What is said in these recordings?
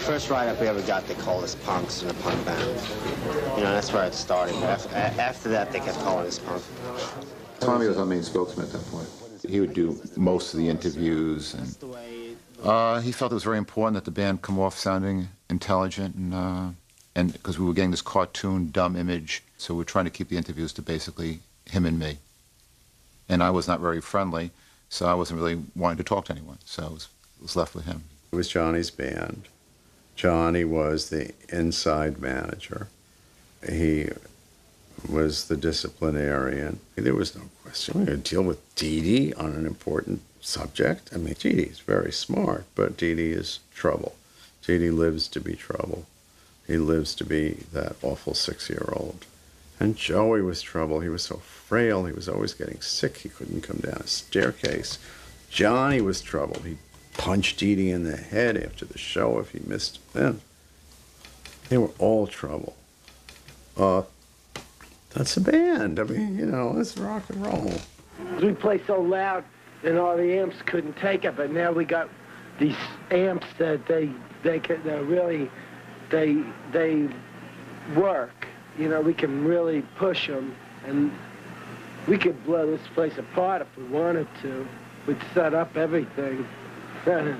First write-up we ever got, they called us punks in a punk band. You know, that's where it started. After that, they kept calling us punk. Tommy was our main spokesman at that point. He would do most of the interviews, and he felt it was very important that the band come off sounding intelligent, and because we were getting this cartoon, dumb image, so we were trying to keep the interviews to basically him and me. And I was not very friendly, so I wasn't really wanting to talk to anyone, so it was left with him. It was Johnny's band. Johnny was the inside manager. He was the disciplinarian. There was no question. We would deal with Dee Dee on an important subject. I mean, Dee Dee is very smart, but Dee Dee is trouble. Dee Dee lives to be trouble. He lives to be that awful 6-year-old. And Joey was trouble. He was so frail. He was always getting sick. He couldn't come down a staircase. Johnny was trouble. He punched Dee Dee in the head after the show if he missed then. They were all trouble. That's a band. I mean, you know, it's rock and roll. We play so loud, and all the amps couldn't take it. But now we got these amps that they work. You know, we can really push them, and we could blow this place apart if we wanted to. We'd set up everything. The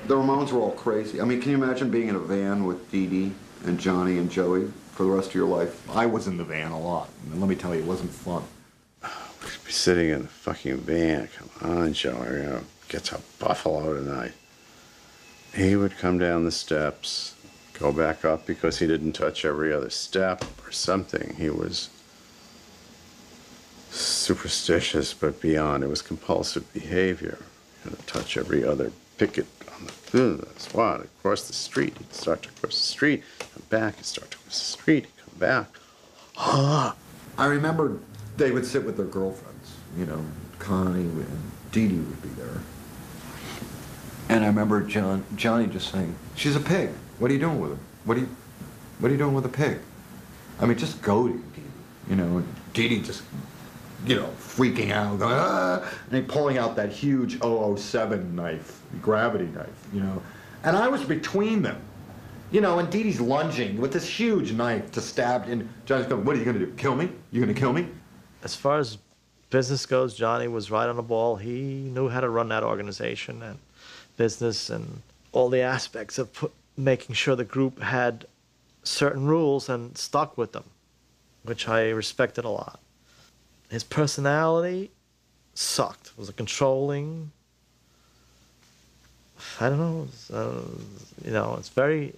Ramones were all crazy. I mean, can you imagine being in a van with Dee Dee and Johnny and Joey for the rest of your life? I was in the van a lot, and let me tell you, it wasn't fun. We'd be sitting in a fucking van. Come on, Joey, you know, get to Buffalo tonight. He would come down the steps, go back up because he didn't touch every other step or something. He was superstitious, but beyond. It was compulsive behavior. You had to touch every other picket on the squad across the street. He'd start to cross the street, come back, he'd start to cross the street, he'd come back. I remember they would sit with their girlfriends, you know, Connie and Dee Dee would be there. And I remember Johnny just saying, "She's a pig. What are you doing with her? What are you doing with a pig?" I mean, just go to Dee Dee, you know, and Dee Dee just, you know, freaking out, going, "Ah!" And he pulling out that huge 007 knife, gravity knife, you know. And I was between them, you know, and Dee Dee's lunging with this huge knife to stab, and Johnny's going, "What are you going to do, kill me? You're going to kill me?" As far as business goes, Johnny was right on the ball. He knew how to run that organization and business and all the aspects of making sure the group had certain rules and stuck with them, which I respected a lot. His personality sucked. It was a controlling, I don't know, you know, it's very,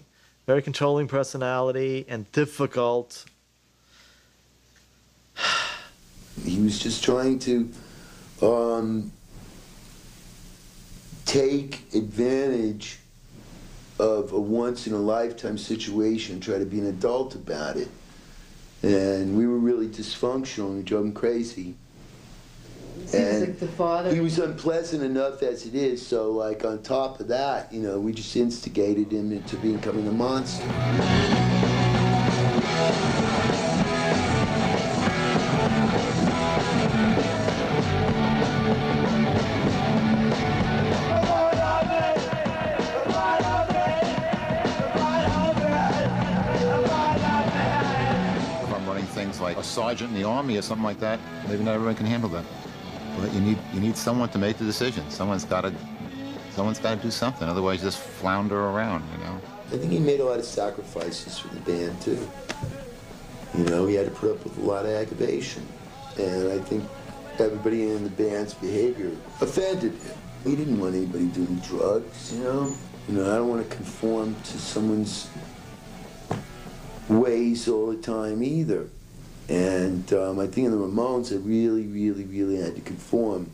very controlling personality and difficult. He was just trying to take advantage of a once-in-a-lifetime situation, try to be an adult about it. And we were really dysfunctional, and we drove him crazy. Seems like the father. He was unpleasant enough as it is, so like on top of that, you know, we just instigated him into becoming a monster. Like a sergeant in the army or something like that, maybe not everyone can handle that. But you need someone to make the decision. Someone's got to do something. Otherwise, you just flounder around, you know. I think he made a lot of sacrifices for the band too. You know, he had to put up with a lot of aggravation, and I think everybody in the band's behavior offended him. He didn't want anybody doing drugs, you know. You know, I don't want to conform to someone's ways all the time either. And I think in the Ramones, I really had to conform.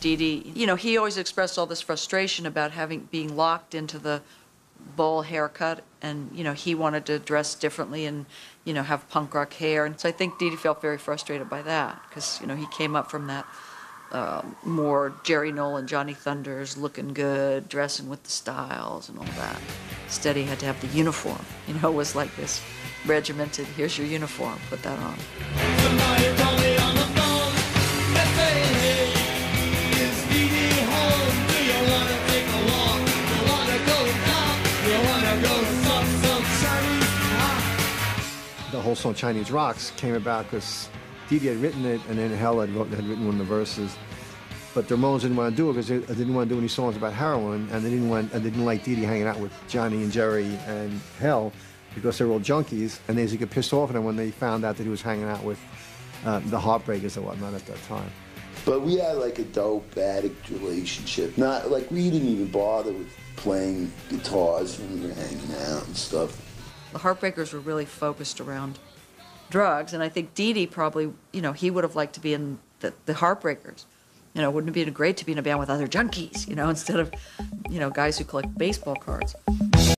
Dee Dee, you know, he always expressed all this frustration about being locked into the bowl haircut, and, you know, he wanted to dress differently and, you know, have punk rock hair. And so I think Dee Dee felt very frustrated by that, because, you know, he came up from that more Jerry Nolan, Johnny Thunders, looking good, dressing with the styles and all that. Instead, he had to have the uniform. You know, it was like this regimented, here's your uniform, put that on. Somebody told me on the phone, they say, hey, is Dee Dee home? Do you want to take a walk? You want to go out? You want to go some Chinese rock? The whole song Chinese Rocks came about because Dee Dee had written it, and then Hell had written one of the verses. But the Ramones didn't want to do it because they didn't want to do any songs about heroin, and they didn't like Dee Dee hanging out with Johnny and Jerry and Hell because they were all junkies, and they used to get pissed off at him when they found out that he was hanging out with the Heartbreakers or whatnot at that time. But we had like a dope addict relationship. Not like we didn't even bother with playing guitars when we were hanging out and stuff. The Heartbreakers were really focused around drugs, and I think Dee Dee probably, you know, he would have liked to be in the Heartbreakers. You know, wouldn't it be great to be in a band with other junkies, you know, instead of, you know, guys who collect baseball cards.